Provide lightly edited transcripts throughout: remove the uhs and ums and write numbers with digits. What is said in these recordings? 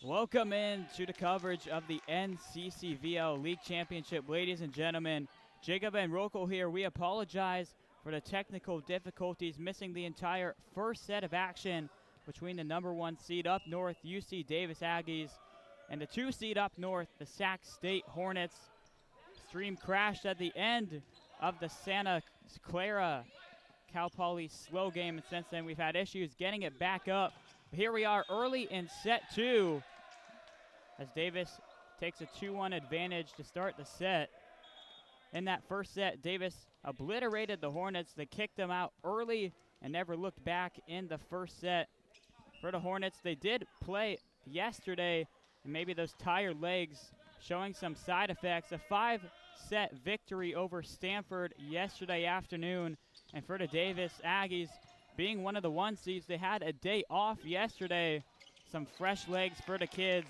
Welcome in to the coverage of the NCCVL League Championship. Ladies and gentlemen, Jacob and Rokel here. We apologize for the technical difficulties, missing the entire first set of action between the number 1 seed up north, UC Davis Aggies, and the 2 seed up north, the Sac State Hornets. Stream crashed at the end of the Santa Clara Cal Poly slow game, and since then we've had issues getting it back up. Here we are early in set 2 as Davis takes a 2-1 advantage to start the set. In that first set, Davis obliterated the Hornets. They kicked them out early and never looked back in the first set. For the Hornets, they did play yesterday, and maybe those tired legs showing some side effects. A 5-set victory over Stanford yesterday afternoon. And for the Davis Aggies, being one of the 1 seeds, they had a day off yesterday. Some fresh legs for the kids.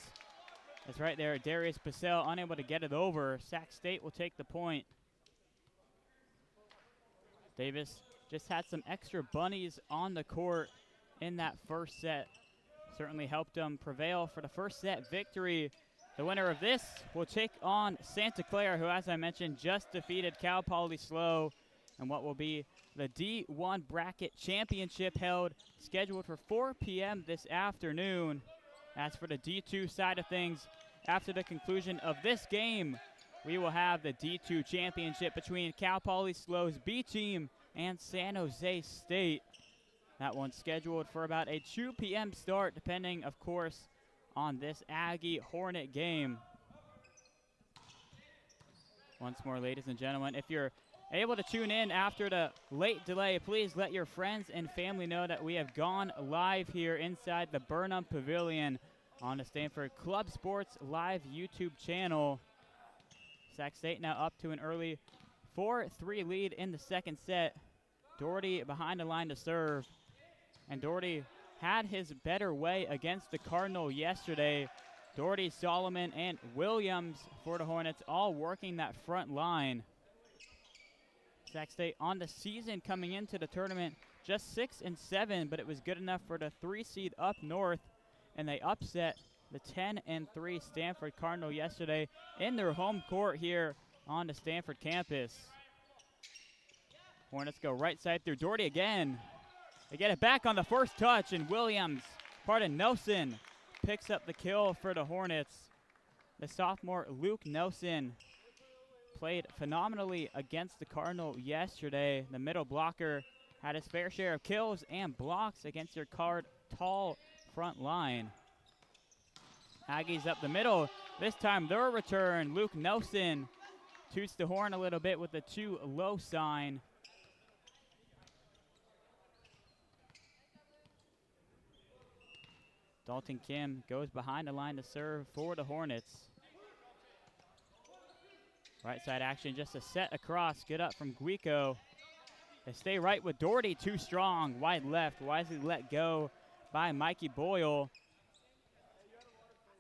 That's right there, Darius Purcell unable to get it over. Sac State will take the point. Davis just had some extra bunnies on the court in that first set. Certainly helped them prevail for the first set victory. The winner of this will take on Santa Clara, who, as I mentioned, just defeated Cal Poly Slow, and what will be the D1 Bracket Championship held, scheduled for 4 p.m. this afternoon. As for the D2 side of things, after the conclusion of this game, we will have the D2 Championship between Cal Poly Slow's B team and San Jose State. That one's scheduled for about a 2 p.m. start, depending, of course, on this Aggie Hornet game. Once more, ladies and gentlemen, if you're able to tune in after the late delay, please let your friends and family know that we have gone live here inside the Burnham Pavilion on the Stanford Club Sports Live YouTube channel. Sac State now up to an early 4-3 lead in the second set. Doherty behind the line to serve. And Doherty had his better way against the Cardinal yesterday. Doherty, Solomon, and Williams for the Hornets all working that front line. Sac State on the season coming into the tournament just 6-7, but it was good enough for the 3 seed up north, and they upset the 10-3 Stanford Cardinal yesterday in their home court here on the Stanford campus. Hornets go right side through. Doherty again. They get it back on the first touch, and Nelson picks up the kill for the Hornets. The sophomore Luke Nelson played phenomenally against the Cardinal yesterday. The middle blocker had his fair share of kills and blocks against your tall front line. Aggies up the middle. This time their return. Luke Nelson toots the horn a little bit with the too low sign. Dalton Kim goes behind the line to serve for the Hornets. Right side action, just a set across. Good up from Guico. They stay right with Doherty, too strong. Wide left, wisely let go by Mikey Boyle.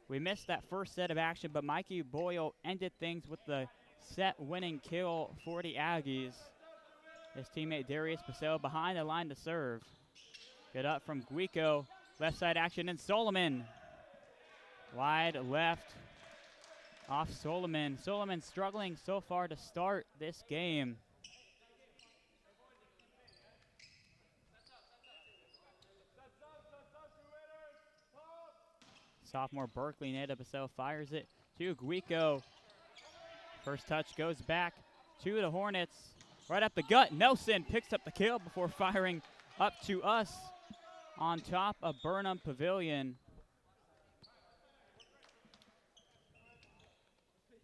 We missed that first set of action, but Mikey Boyle ended things with the set-winning kill for the Aggies. His teammate Darius Purcell behind the line to serve. Good up from Guico. Left side action, and Solomon. Wide left off Solomon. Solomon struggling so far to start this game. Sophomore Berkeley native Purcell fires it to Guico. First touch goes back to the Hornets. Right up the gut, Nelson picks up the kill before firing up to us on top of Burnham Pavilion.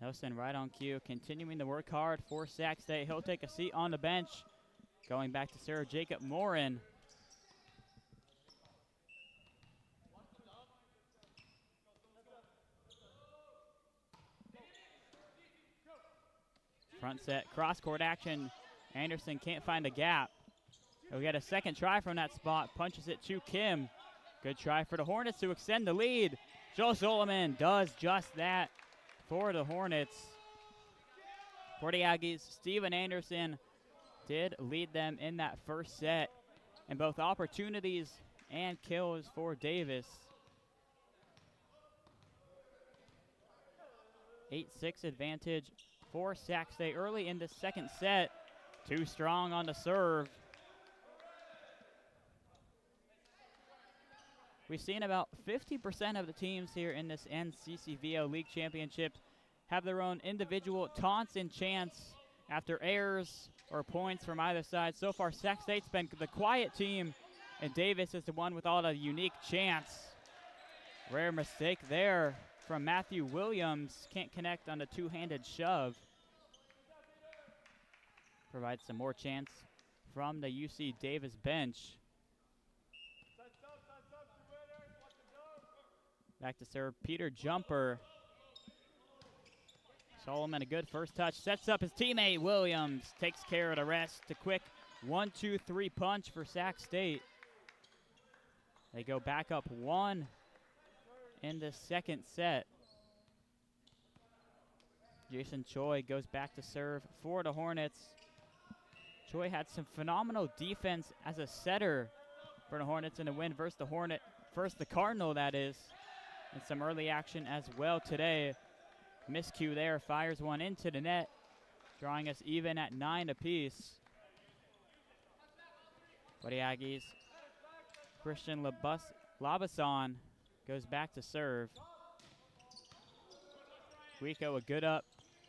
Nelson right on cue, continuing to work hard for Sac State. He'll take a seat on the bench. Going back to serve Jacob Morin. Front set, cross-court action. Anderson can't find a gap. He'll get a second try from that spot. Punches it to Kim. Good try for the Hornets to extend the lead. Joe Solomon does just that for the Hornets. For the Aggies, Steven Anderson did lead them in that first set in both opportunities and kills for Davis. 8-6 advantage for Sac State early in the second set. Too strong on the serve. We've seen about 50% of the teams here in this NCCVL League Championship have their own individual taunts and chants after errors or points from either side. So far, Sac State's been the quiet team, and Davis is the one with all the unique chants. Rare mistake there from Matthew Williams. Can't connect on the two-handed shove. Provides some more chance from the UC Davis bench. Back to serve Peter Jumper. Solomon, a good first touch, sets up his teammate Williams, takes care of the rest. A quick 1-2-3 punch for Sac State. They go back up 1 in the second set. Jason Choi goes back to serve for the Hornets. Choi had some phenomenal defense as a setter for the Hornets in the win versus the Cardinal, that is. And some early action as well today. Miscue there, fires one into the net, drawing us even at 9 apiece. For the Aggies, Christian Labason goes back to serve. Guico a good up,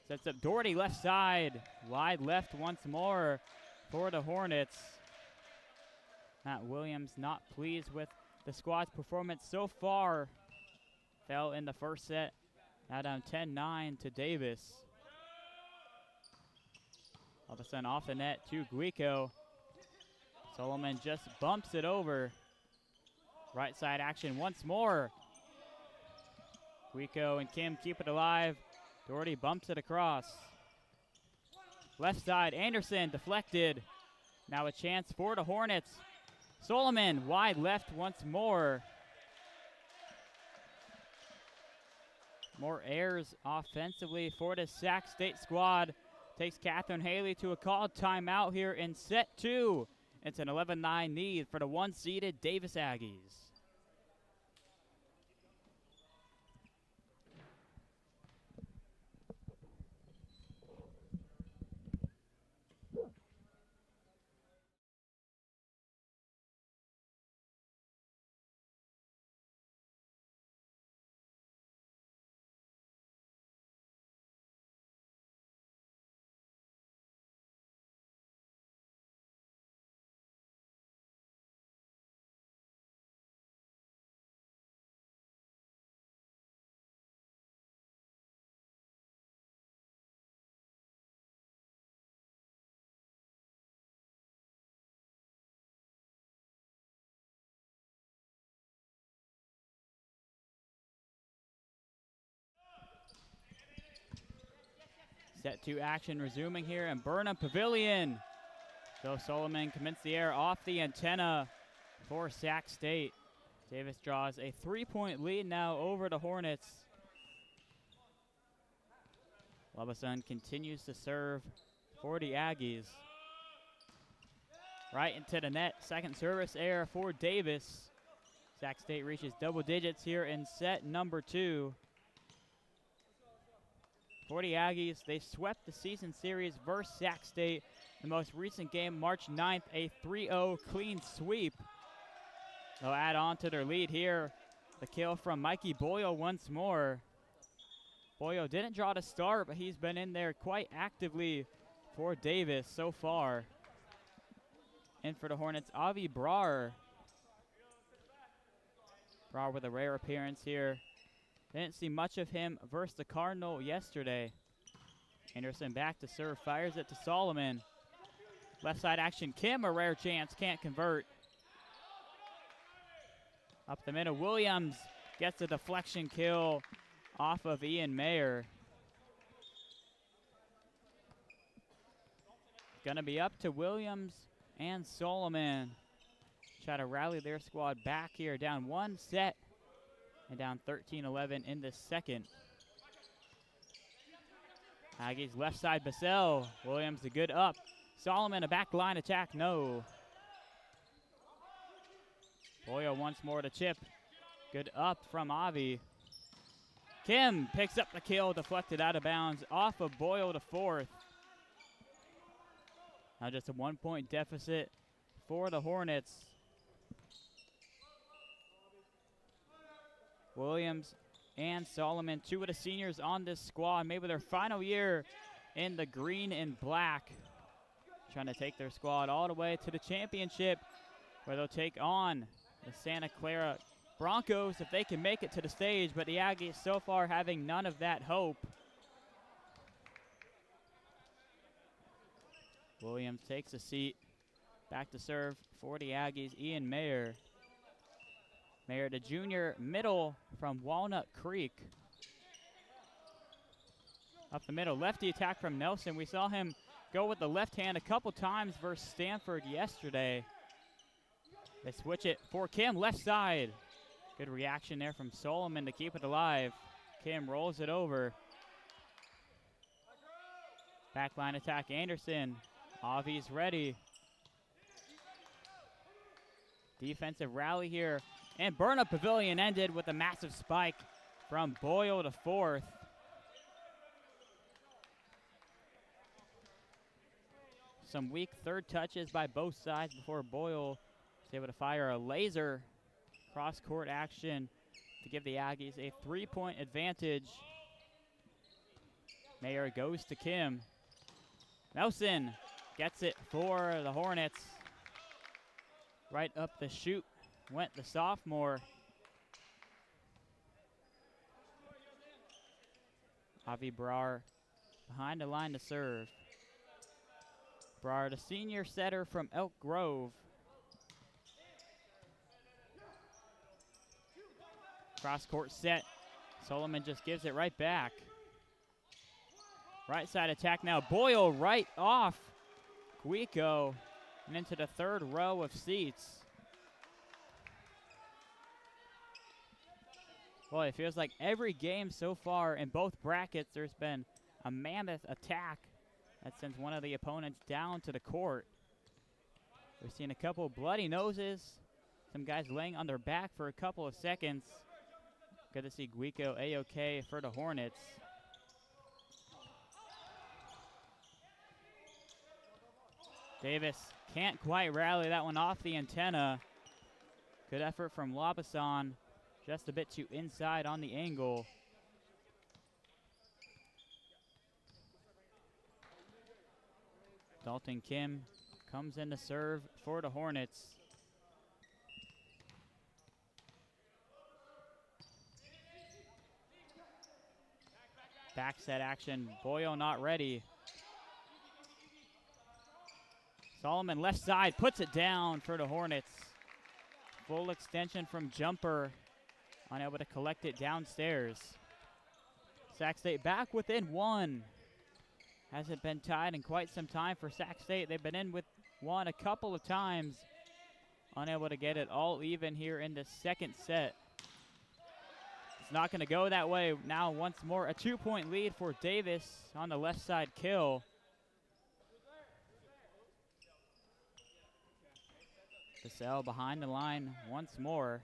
sets up Doherty left side, wide left once more for the Hornets. Matt Williams not pleased with the squad's performance so far. Fell in the first set, now down 10-9 to Davis. All of a sudden off the net to Guico. Solomon just bumps it over. Right side action once more. Guico and Kim keep it alive. Doherty bumps it across. Left side, Anderson deflected. Now a chance for the Hornets. Solomon wide left once more. More errors offensively for the Sac State squad. Takes Catherine Haley to a called timeout here in set 2. It's an 11-9 lead for the 1-seeded Davis Aggies. Set 2 action resuming here in Burnham Pavilion. So Solomon commits the air off the antenna for Sac State. Davis draws a 3-point lead now over the Hornets. Labason continues to serve for the Aggies. Right into the net, second service error for Davis. Sac State reaches double digits here in set number 2. For the Aggies, they swept the season series versus Sac State. The most recent game, March 9th, a 3-0 clean sweep. They'll add on to their lead here. The kill from Mikey Boyle once more. Boyle didn't draw to start, but he's been in there quite actively for Davis so far. And for the Hornets, Avi Brar. Brar with a rare appearance here. Didn't see much of him versus the Cardinal yesterday. Anderson back to serve, fires it to Solomon. Left side action, Kim, a rare chance, can't convert. Up the middle, Williams gets a deflection kill off of Ian Mayer. Gonna be up to Williams and Solomon. Try to rally their squad back here, down 1 set. And down 13-11 in the second. Aggies left side, Bassell. Williams a good up. Solomon a back line attack, no. Boyle once more to chip. Good up from Avi. Kim picks up the kill, deflected out of bounds off of Boyle to fourth. Now just a 1-point deficit for the Hornets. Williams and Solomon, two of the seniors on this squad, maybe their final year in the green and black, trying to take their squad all the way to the championship, where they'll take on the Santa Clara Broncos if they can make it to the stage, but the Aggies so far having none of that hope. Williams takes a seat. Back to serve for the Aggies, Ian Mayer. Mayer, the junior middle from Walnut Creek. Up the middle, lefty attack from Nelson. We saw him go with the left hand a couple times versus Stanford yesterday. They switch it for Kim, left side. Good reaction there from Solomon to keep it alive. Kim rolls it over. Backline attack, Anderson. Avi's ready. Defensive rally here. And Burnup Pavilion ended with a massive spike from Boyle to fourth. Some weak third touches by both sides before Boyle was able to fire a laser cross-court action to give the Aggies a 3-point advantage. Mayer goes to Kim. Nelson gets it for the Hornets. Right up the chute went the sophomore. Avi Brar behind the line to serve. Brar, the senior setter from Elk Grove. Cross-court set. Solomon just gives it right back. Right side attack now. Boyle right off Guico and into the third row of seats. Well, it feels like every game so far in both brackets there's been a mammoth attack that sends one of the opponents down to the court. We've seen a couple bloody noses, some guys laying on their back for a couple of seconds. Good to see Guico A-OK for the Hornets. Davis can't quite rally that one off the antenna. Good effort from Labason, just a bit too inside on the angle. Dalton Kim comes in to serve for the Hornets. Back set action, Boyle not ready. Solomon left side puts it down for the Hornets. Full extension from jumper, unable to collect it downstairs. Sac State back within one. Hasn't been tied in quite some time for Sac State. They've been in with one a couple of times. Unable to get it all even here in the second set. It's not going to go that way. Now once more a 2-point lead for Davis on the left side kill. Cassell behind the line once more.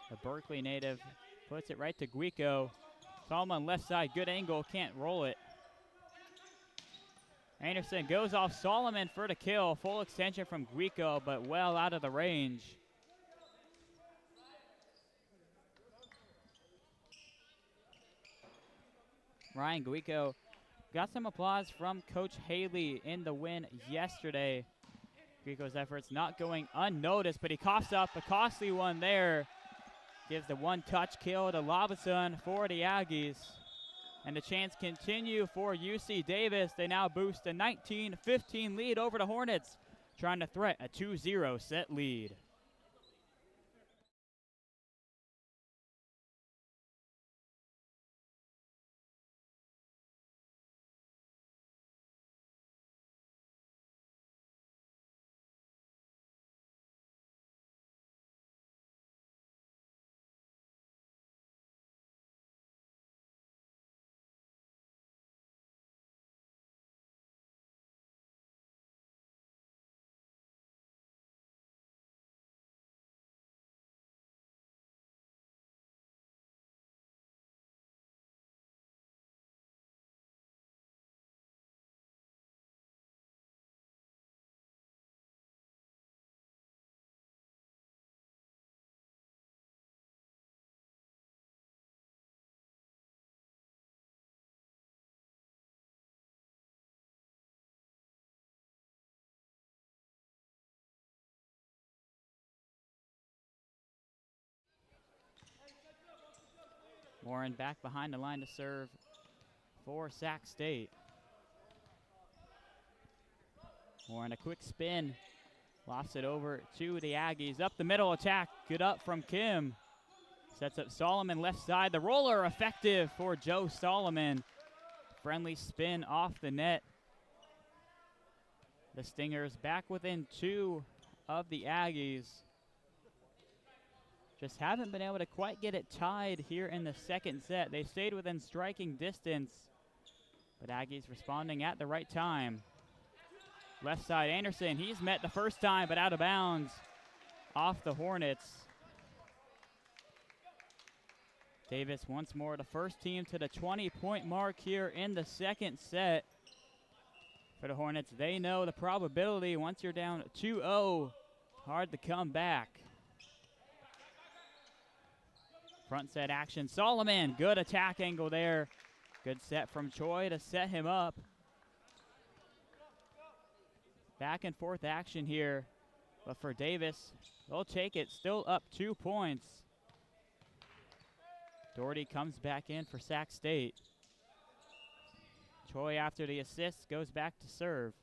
The Berkeley native puts it right to Guico. Solomon left side, good angle, can't roll it. Anderson goes off Solomon for the kill. Full extension from Guico, but well out of the range. Ryan Guico got some applause from Coach Haley in the win yesterday. Guico's efforts not going unnoticed, but he coughs up a costly one there. Gives the one-touch kill to Labason for the Aggies. And the chance continue for UC Davis. They now boost a 19-15 lead over the Hornets, trying to threat a 2-0 set lead. Warren back behind the line to serve for Sac State. Warren, a quick spin. Lofts it over to the Aggies. Up the middle attack. Good up from Kim. Sets up Solomon left side. The roller effective for Joe Solomon. Friendly spin off the net. The Stingers back within 2 of the Aggies. Just haven't been able to quite get it tied here in the second set. They stayed within striking distance, but Aggies responding at the right time. Left side, Anderson, he's met the first time, but out of bounds off the Hornets. Davis once more, the first team to the 20-point mark here in the second set. For the Hornets, they know the probability once you're down 2-0, hard to come back. Front set action, Solomon, good attack angle there. Good set from Choi to set him up. Back and forth action here, but for Davis, they'll take it, still up 2 points. Doherty comes back in for Sac State. Choi, after the assist, goes back to serve.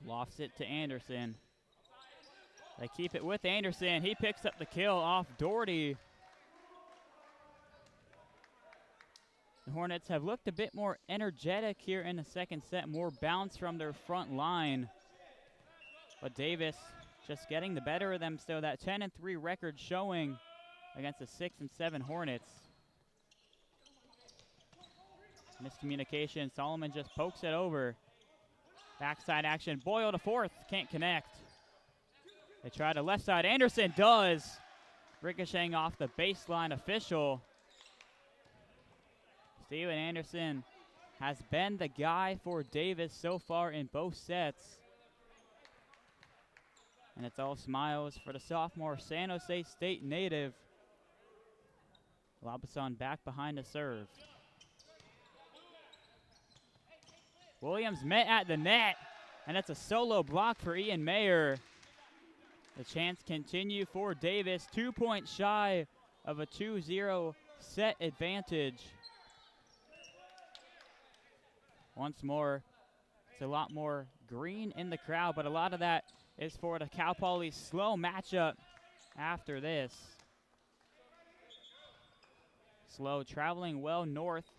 Lofts it to Anderson. They keep it with Anderson. He picks up the kill off Doherty. The Hornets have looked a bit more energetic here in the second set, more bounce from their front line. But Davis just getting the better of them, so that 10-3 record showing against the 6 and 7 Hornets. Miscommunication, Solomon just pokes it over. Backside action, Boyle to fourth, can't connect. They try to left side, Anderson does. Ricocheting off the baseline official. Steven Anderson has been the guy for Davis so far in both sets. And it's all smiles for the sophomore San Jose State native. Labason back behind the serve. Williams met at the net, and that's a solo block for Ian Mayer. The chance continue for Davis, 2 points shy of a 2-0 set advantage. Once more, it's a lot more green in the crowd, but a lot of that is for the Cal Poly slow matchup after this. Slow traveling well north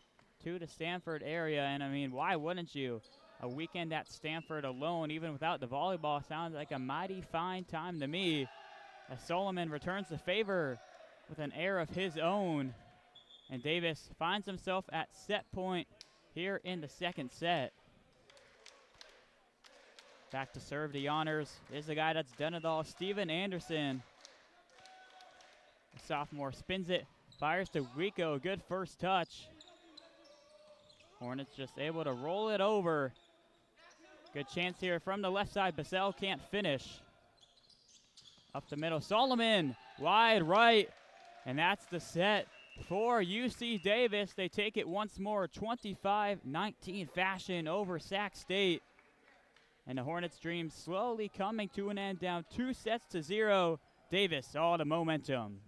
to the Stanford area, and I mean, why wouldn't you? A weekend at Stanford alone, even without the volleyball, sounds like a mighty fine time to me. As Solomon returns the favor with an air of his own, and Davis finds himself at set point here in the second set. Back to serve the honors is the guy that's done it all, Steven Anderson. The sophomore spins it, fires to Rico, good first touch. Hornets just able to roll it over. Good chance here from the left side, Basel can't finish. Up the middle, Solomon, wide right, and that's the set for UC Davis. They take it once more, 25-19 fashion over Sac State. And the Hornets' dream slowly coming to an end, down 2-0. Davis, all the momentum.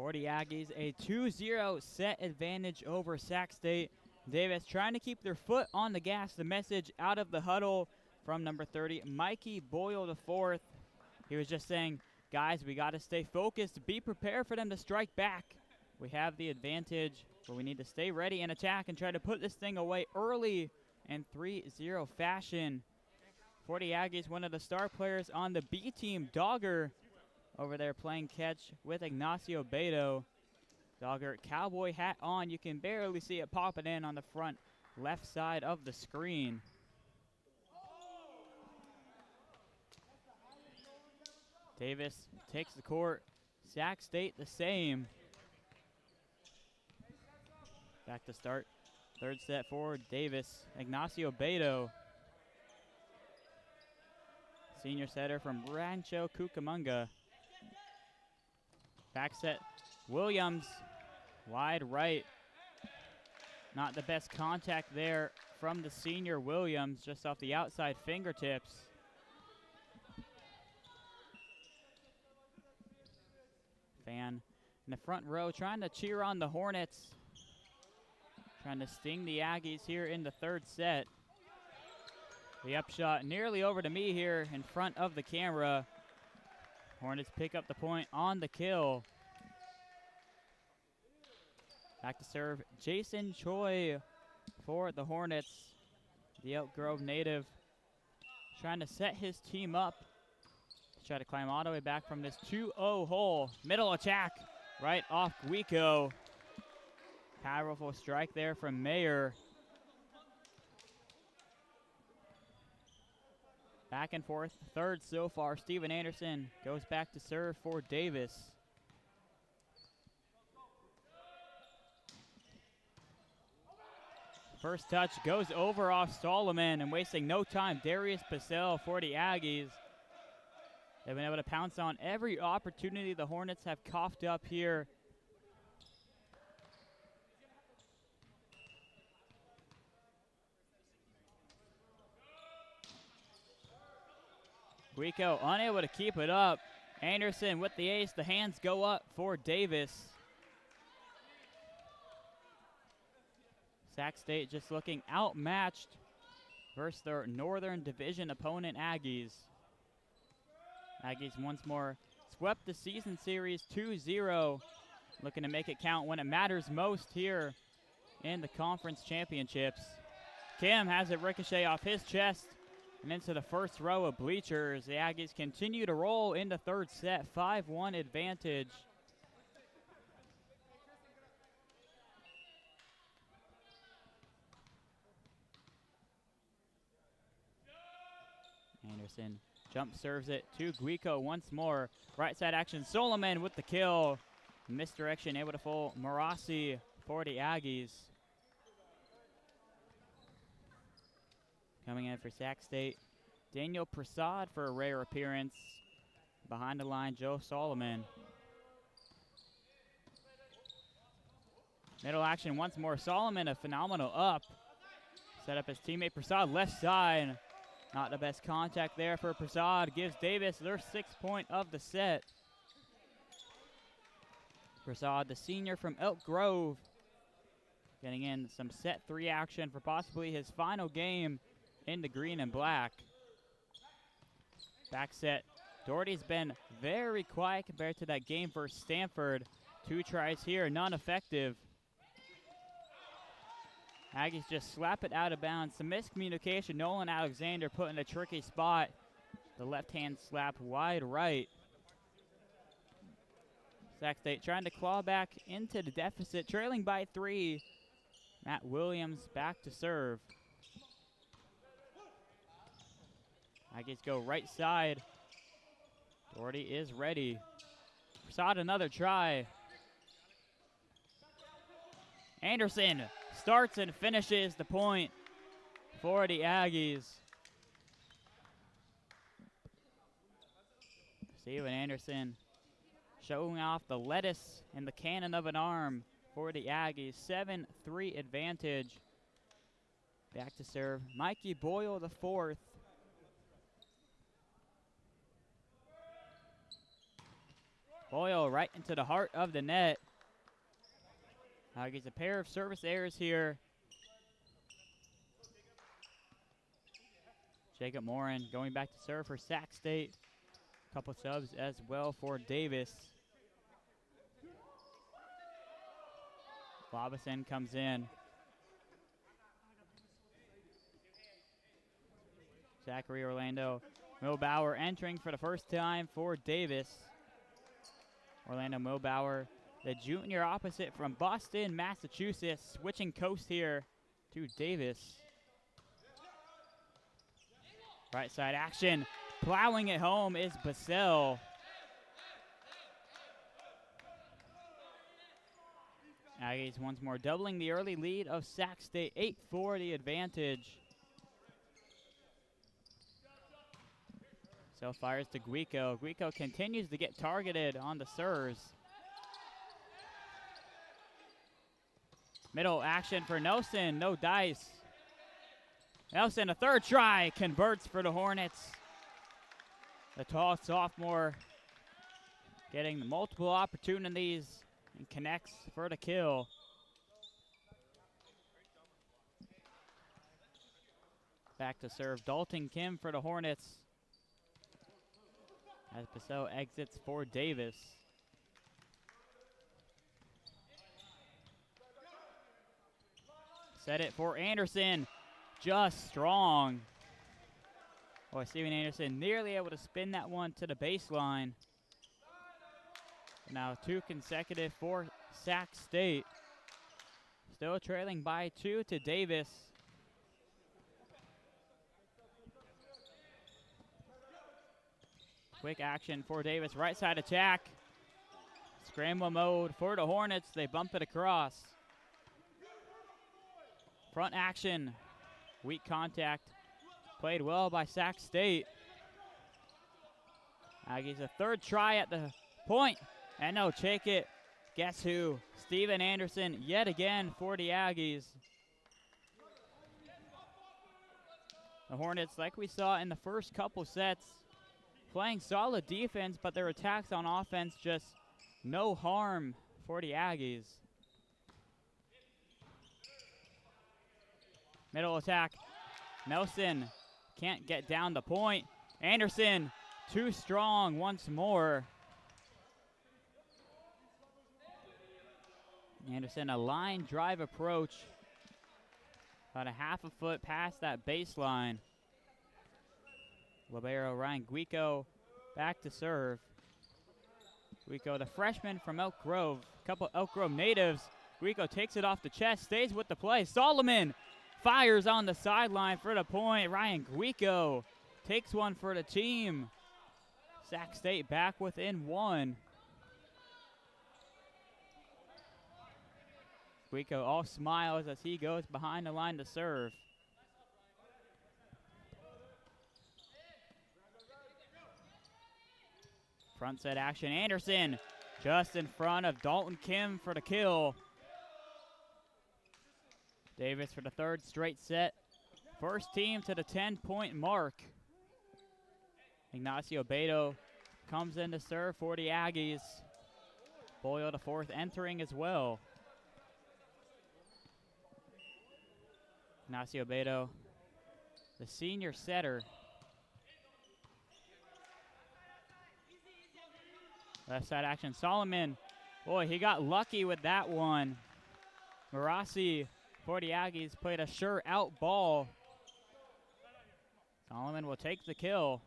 For the Aggies, a 2-0 set advantage over Sac State. Davis trying to keep their foot on the gas. The message out of the huddle from number 30, Mikey Boyle IV. He was just saying, guys, we got to stay focused, be prepared for them to strike back. We have the advantage, but we need to stay ready and attack and try to put this thing away early in 3-0 fashion. For the Aggies, one of the star players on the B team, Dogger, over there playing catch with Ignacio Beto. Dogger, cowboy hat on. You can barely see it popping in on the front left side of the screen. Davis takes the court. Sac State the same. Back to start. Third set for Davis. Ignacio Beto. Senior setter from Rancho Cucamonga. Back set, Williams, wide right. Not the best contact there from the senior Williams, just off the outside fingertips. Fan in the front row trying to cheer on the Hornets. Trying to sting the Aggies here in the third set. The upshot nearly over to me here in front of the camera. Hornets pick up the point on the kill. Back to serve, Jason Choi for the Hornets. The Elk Grove native trying to set his team up. Try to climb all the way back from this 2-0 hole. Middle attack right off Guico. Powerful strike there from Mayer. Back and forth, third so far. Steven Anderson goes back to serve for Davis. First touch goes over off Solomon, and wasting no time, Darius Pacell for the Aggies. They've been able to pounce on every opportunity the Hornets have coughed up here. Guico unable to keep it up. Anderson with the ace. The hands go up for Davis. Sac State just looking outmatched versus their Northern Division opponent, Aggies. Aggies once more swept the season series 2-0. Looking to make it count when it matters most here in the conference championships. Kim has it ricochet off his chest and into the first row of bleachers. The Aggies continue to roll in the third set, 5-1 advantage. Anderson jump serves it to Guico once more. Right side action, Solomon with the kill. Misdirection, able to fool Marassi for the Aggies. Coming in for Sac State, Daniel Prasad for a rare appearance. Behind the line, Joe Solomon. Middle action once more. Solomon, a phenomenal up. Set up his teammate Prasad left side. Not the best contact there for Prasad. Gives Davis their 6th point of the set. Prasad, the senior from Elk Grove, getting in some set 3 action for possibly his final game in the green and black. Back set. Doherty's been very quiet compared to that game versus Stanford. 2 tries here, none effective. Aggies just slap it out of bounds. Some miscommunication. Nolan Alexander put in a tricky spot. The left hand slap wide right. Sac State trying to claw back into the deficit, trailing by 3. Matt Williams back to serve. Aggies go right side. Doherty is ready. Prasad another try. Anderson starts and finishes the point for the Aggies. Steven Anderson showing off the lettuce and the cannon of an arm for the Aggies. 7-3 advantage. Back to serve, Mikey Boyle IV. Boyle right into the heart of the net. Gets a pair of service errors here. Jacob Morin going back to serve for Sac State. Couple subs as well for Davis. Robinson comes in. Zachary Orlando Milbauer entering for the first time for Davis. Orlando Milbauer, the junior opposite from Boston, Massachusetts, switching coast here to Davis. Right side action, plowing it home is Basel. Aggies once more doubling the early lead of Sac State, 8-4 the advantage. So fires to Guico. Guico continues to get targeted on the serves. Middle action for Nelson, no dice. Nelson, a third try, converts for the Hornets. The tall sophomore getting multiple opportunities and connects for the kill. Back to serve Dalton Kim for the Hornets as Basel exits for Davis. Set it for Anderson, just strong. Boy, Steven Anderson nearly able to spin that one to the baseline. Now 2 consecutive for Sac State. Still trailing by 2 to Davis. Quick action for Davis, right side attack. Scramble mode for the Hornets, they bump it across. Front action, weak contact. Played well by Sac State. Aggies a third try at the point, and they'll take it. Guess who? Steven Anderson yet again for the Aggies. The Hornets, like we saw in the first couple sets, playing solid defense, but their attacks on offense just no harm for the Aggies. Middle attack, Nelson can't get down the point. Anderson, too strong once more. Anderson, a line drive approach. About a half a foot past that baseline. Libero Ryan Guico back to serve. Guico, the freshman from Elk Grove. A couple Elk Grove natives. Guico takes it off the chest, stays with the play. Solomon fires on the sideline for the point. Ryan Guico takes one for the team. Sac State back within 1. Guico all smiles as he goes behind the line to serve. Front set action, Anderson just in front of Dalton Kim for the kill. Davis for the third straight set. First team to the 10-point mark. Ignacio Beto comes in to serve for the Aggies. Boyle the fourth entering as well. Ignacio Beto, the senior setter. Left side action, Solomon. Boy, he got lucky with that one. Marassi for the Aggies played a sure out ball. Solomon will take the kill.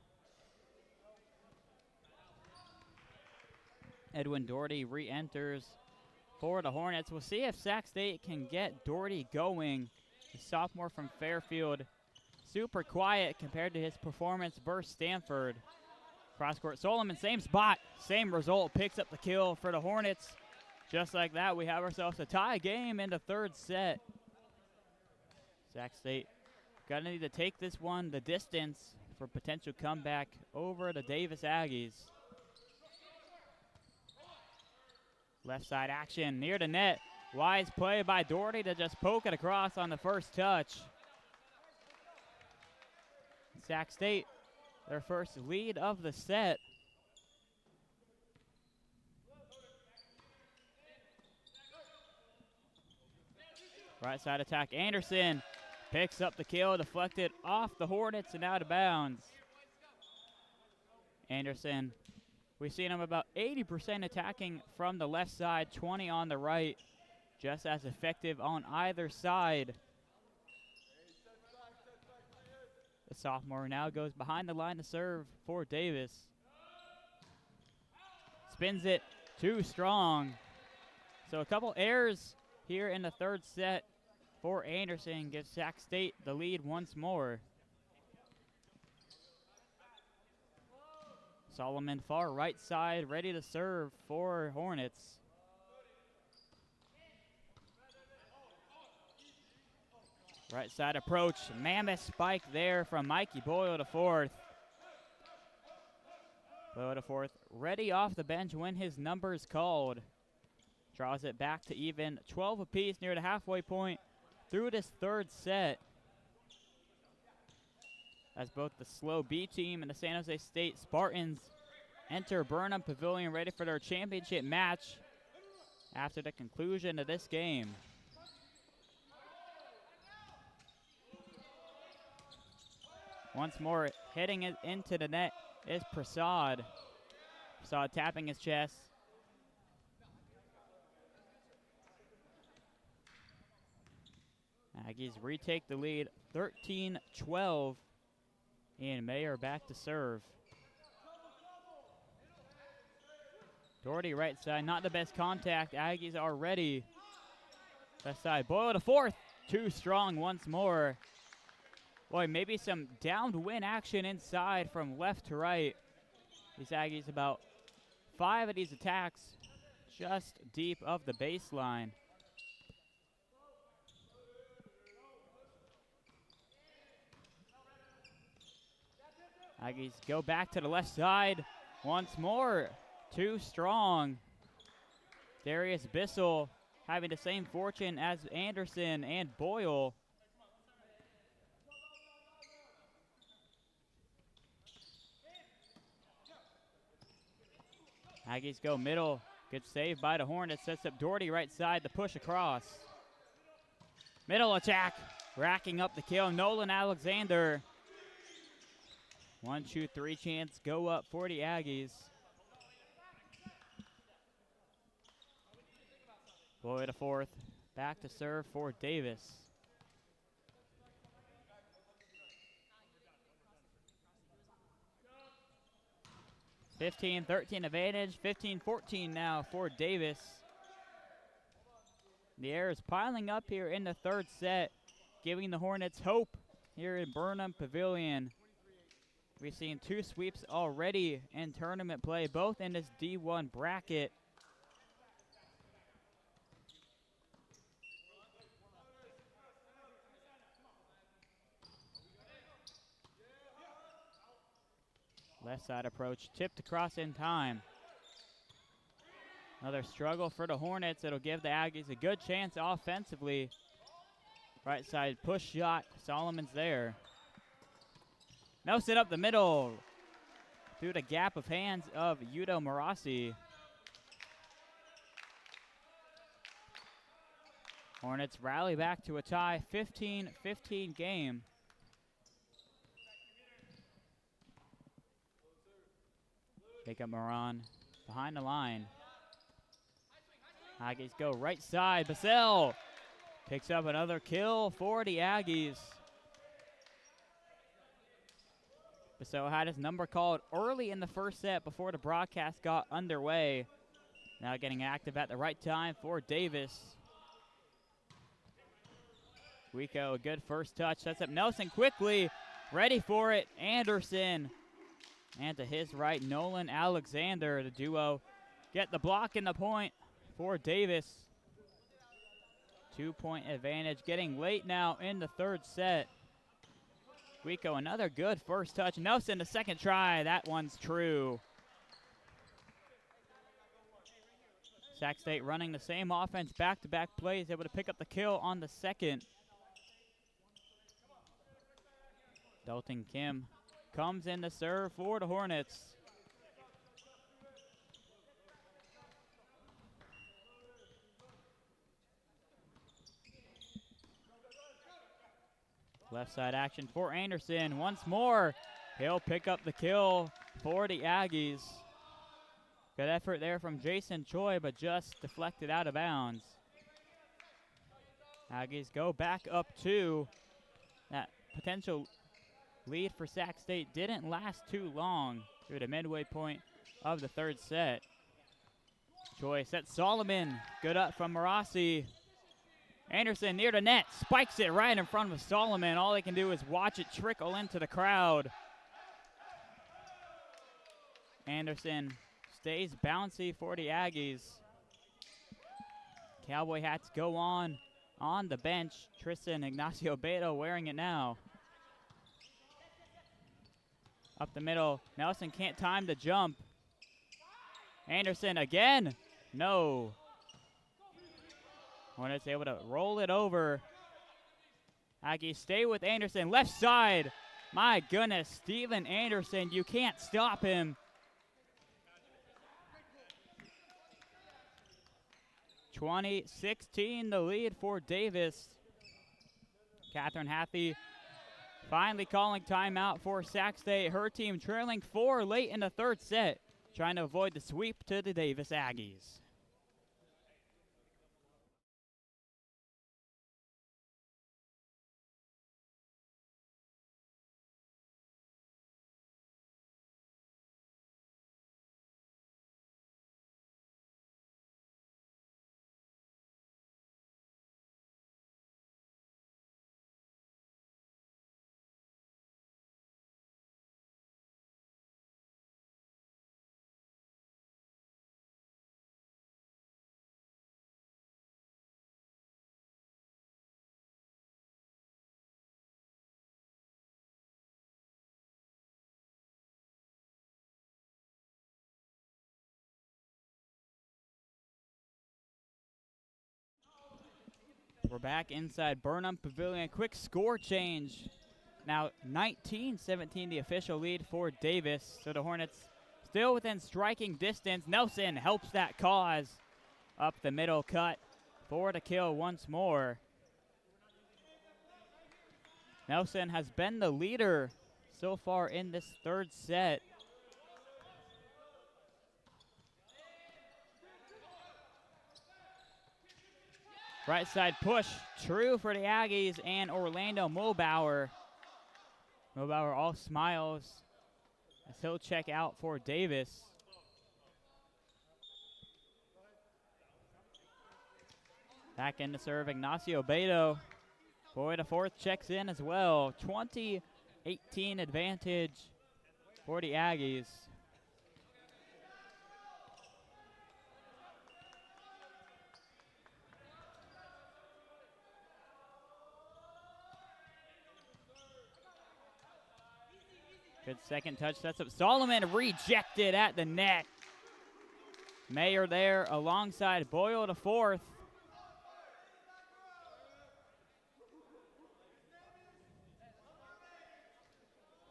Edwin Doherty re-enters for the Hornets. We'll see if Sac State can get Doherty going. The sophomore from Fairfield, super quiet compared to his performance versus Stanford. Cross court, Solomon, same spot, same result, picks up the kill for the Hornets. Just like that, we have ourselves a tie game in the third set. Sac State gonna need to take this one the distance for potential comeback over the Davis Aggies. Left side action near the net. Wise play by Doherty to just poke it across on the first touch. Sac State, their first lead of the set. Right side attack. Anderson picks up the kill, deflected off the Hornets and out of bounds. Anderson, we've seen him about 80% attacking from the left side, 20 on the right. Just as effective on either side. The sophomore now goes behind the line to serve for Davis. Spins it too strong. So a couple errors here in the third set for Anderson gives Sac State the lead once more. Solomon far right side, ready to serve for Hornets. Right side approach, mammoth spike there from Mikey Boyle to fourth. Boyle to fourth, ready off the bench when his number is called. Draws it back to even 12 apiece near the halfway point through this third set. As both the slow B team and the San Jose State Spartans enter Burnham Pavilion ready for their championship match after the conclusion of this game. Once more, hitting it into the net is Prasad. Prasad tapping his chest. Aggies retake the lead, 13-12. And Mayer back to serve. Doherty right side, not the best contact. Aggies are ready. Left side, Boyle to fourth. Too strong once more. Boy, maybe some downwind action inside from left to right. These Aggies about 5 of these attacks just deep of the baseline. Aggies go back to the left side once more. Too strong. Darius Bissell having the same fortune as Anderson and Boyle. Aggies go middle. Good save by the Hornets. Sets up Doherty right side to push across. Middle attack. Racking up the kill. Nolan Alexander. 1, 2, 3 chance. Go up for the Aggies. Boy to fourth. Back to serve for Davis. (15-13) advantage. 15-14 now for Davis. The air is piling up here in the third set, giving the Hornets hope here in Burnham Pavilion. We've seen 2 sweeps already in tournament play, both in this D1 bracket. Left side approach, tipped across in time. Another struggle for the Hornets. It'll give the Aggies a good chance offensively. Right side push shot, Solomon's there. No sit up the middle through the gap of hands of Yudo Marasi. Hornets rally back to a tie, 15-15 game. Jacob Moran behind the line. Aggies go right side. Basel picks up another kill for the Aggies. Basel had his number called early in the first set before the broadcast got underway. Now getting active at the right time for Davis. Guico, a good first touch. Sets up Nelson quickly. Ready for it. Anderson. And to his right, Nolan Alexander. The duo get the block and the point for Davis. 2-point advantage. Getting late now in the third set. Guico, another good first touch. Nelson, the second try. That one's true. Sac State running the same offense, back-to-back plays, able to pick up the kill on the second. Dalton Kim comes in to serve for the Hornets. Left side action for Anderson. Once more, he'll pick up the kill for the Aggies. Good effort there from Jason Choi, but just deflected out of bounds. Aggies go back up 2. That potential lead for Sac State didn't last too long through the midway point of the third set. Choi sets Solomon. Good up from Marassi. Anderson near the net, spikes it right in front of Solomon. All they can do is watch it trickle into the crowd. Anderson stays bouncy for the Aggies. Cowboy hats go on the bench. Tristan Ignacio Beto wearing it now. Up the middle, Nelson can't time the jump. Anderson again, no. Hornets able to roll it over. Aggies stay with Anderson, left side. My goodness, Steven Anderson, you can't stop him. 20-16, the lead for Davis. Catherine Hathey finally calling timeout for Sac State. Her team trailing 4 late in the third set, trying to avoid the sweep to the Davis Aggies. We're back inside Burnham Pavilion. Quick score change. Now 19-17 the official lead for Davis. So the Hornets still within striking distance. Nelson helps that cause. Up the middle cut for the kill once more. Nelson has been the leader so far in this third set. Right side push, true for the Aggies and Orlando Mulbauer. Mulbauer all smiles as he'll check out for Davis. Back in to serve Ignacio Beto. Boy, the fourth checks in as well. 20-18 advantage for the Aggies. Good second touch, sets up Solomon, rejected at the net. Mayer there alongside Boyle to fourth.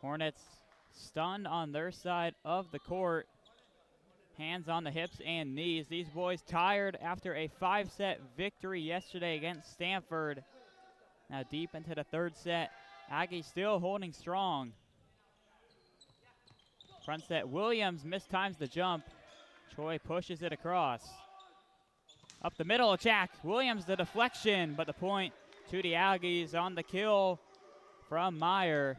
Hornets stunned on their side of the court. Hands on the hips and knees. These boys tired after a 5-set victory yesterday against Stanford. Now deep into the third set. Aggies still holding strong. Front set, Williams mistimes the jump. Choi pushes it across. Up the middle, attack. Williams the deflection, but the point to the Aggies on the kill from Meyer.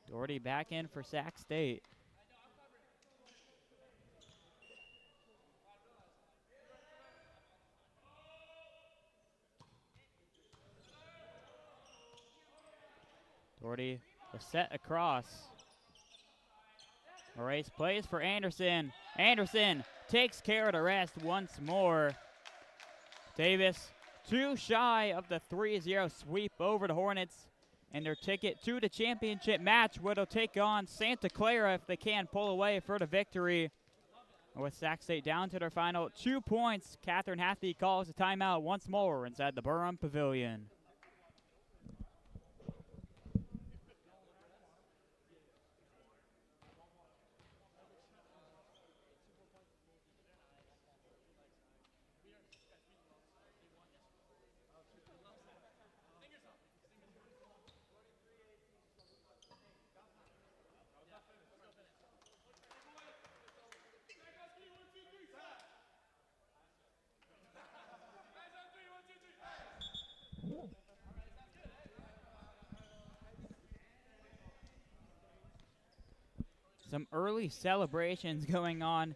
Doherty back in for Sac State. Doherty, the set across. Moraes plays for Anderson. Anderson takes care of the rest once more. Davis too shy of the 3-0 sweep over the Hornets and their ticket to the championship match, where they'll take on Santa Clara if they can pull away for the victory. With Sac State down to their final 2 points, Catherine Hathey calls a timeout once more inside the Burnham Pavilion. Some early celebrations going on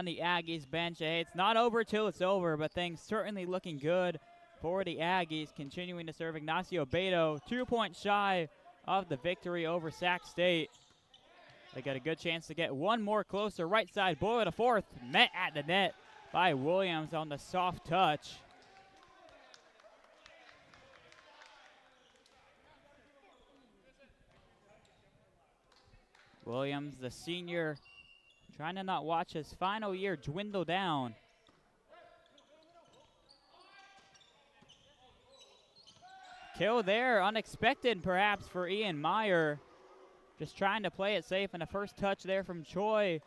the Aggies bench. Hey, it's not over till it's over, but things certainly looking good for the Aggies. Continuing to serve Ignacio Beto, 2 points shy of the victory over Sac State. They got a good chance to get one more closer. Right side, Boyle to fourth, met at the net by Williams on the soft touch. Williams, the senior, trying to not watch his final year dwindle down. Kill there, unexpected perhaps for Ian Meyer. Just trying to play it safe, and a first touch there from Choi,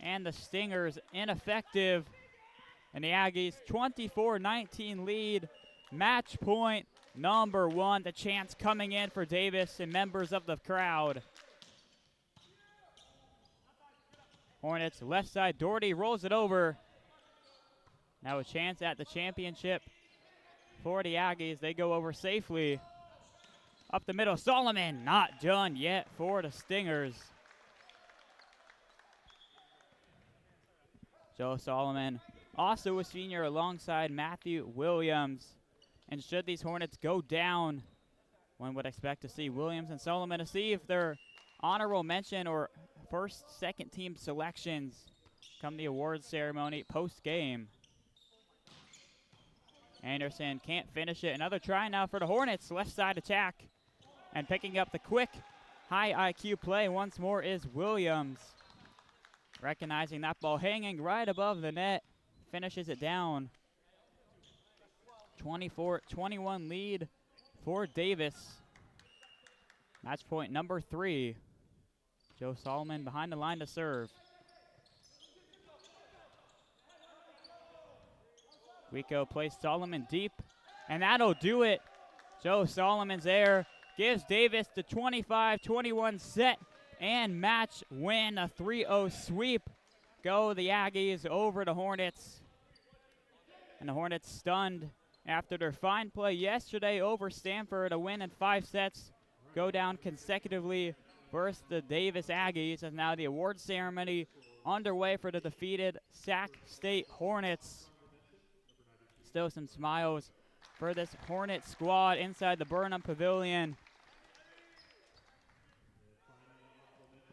and the Stingers ineffective. And the Aggies 24-19 lead, match point number 1. The chance coming in for Davis and members of the crowd. Hornets left side, Doherty rolls it over. Now a chance at the championship for the Aggies. They go over safely. Up the middle, Solomon, not done yet for the Stingers. Joe Solomon, also a senior alongside Matthew Williams. And should these Hornets go down, one would expect to see Williams and Solomon to see if they're honorable mention or first, second team selections come the awards ceremony post-game. Anderson can't finish it. Another try now for the Hornets. Left side attack. And picking up the quick, high IQ play once more is Williams. Recognizing that ball hanging right above the net. Finishes it down. 24-21 lead for Davis. Match point number 3. Joe Solomon behind the line to serve. Wico plays Solomon deep, and that'll do it. Joe Solomon's there, gives Davis the 25-21 set and match win, a 3-0 sweep. Go the Aggies over the Hornets. And the Hornets stunned after their fine play yesterday over Stanford, a win in 5 sets. Go down consecutively versus the Davis Aggies, and now the award ceremony underway for the defeated Sac State Hornets. Still some smiles for this Hornet squad inside the Burnham Pavilion.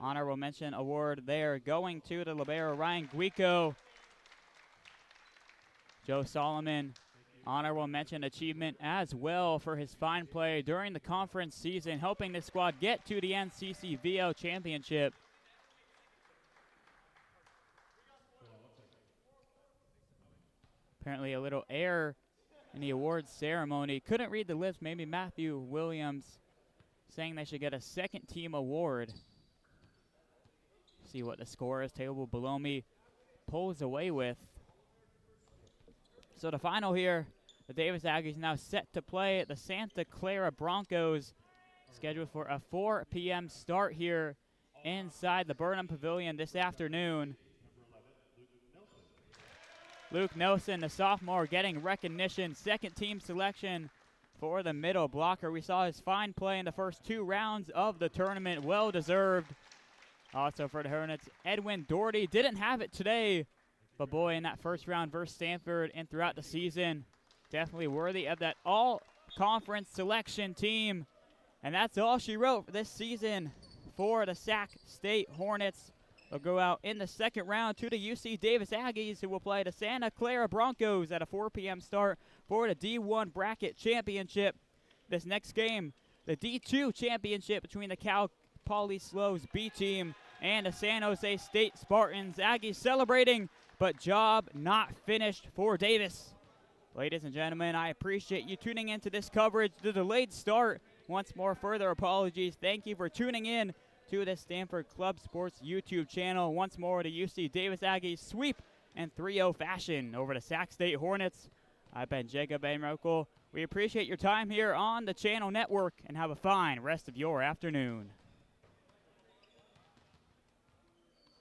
Honorable mention award there going to the libero Ryan Guico. Joe Solomon, honorable mention achievement as well for his fine play during the conference season, helping this squad get to the NCCVL championship. Apparently a little error in the awards ceremony. Couldn't read the list. Maybe Matthew Williams saying they should get a second team award. See what the score is. Table below me pulls away with. So the final here, the Davis Aggies now set to play the Santa Clara Broncos, scheduled for a 4 p.m. start here inside the Burnham Pavilion this afternoon. Luke Nelson, the sophomore, getting recognition, second team selection for the middle blocker. We saw his fine play in the first 2 rounds of the tournament, well deserved. Also for the Hornets, Edwin Doherty didn't have it today, but boy, in that first round versus Stanford and throughout the season, definitely worthy of that all-conference selection team. And that's all she wrote for this season for the Sac State Hornets. They'll go out in the second round to the UC Davis Aggies, who will play the Santa Clara Broncos at a 4 p.m. start for the D1 Bracket Championship. This next game, the D2 Championship between the Cal Poly Slows B team and the San Jose State Spartans. Aggies celebrating, but job not finished for Davis. Ladies and gentlemen, I appreciate you tuning into this coverage. The delayed start, once more, further apologies. Thank you for tuning in to the Stanford Club Sports YouTube channel. Once more, the UC Davis Aggies sweep in 3-0 fashion over the Sac State Hornets. I've been Jacob Enrokel. We appreciate your time here on the channel network, and have a fine rest of your afternoon.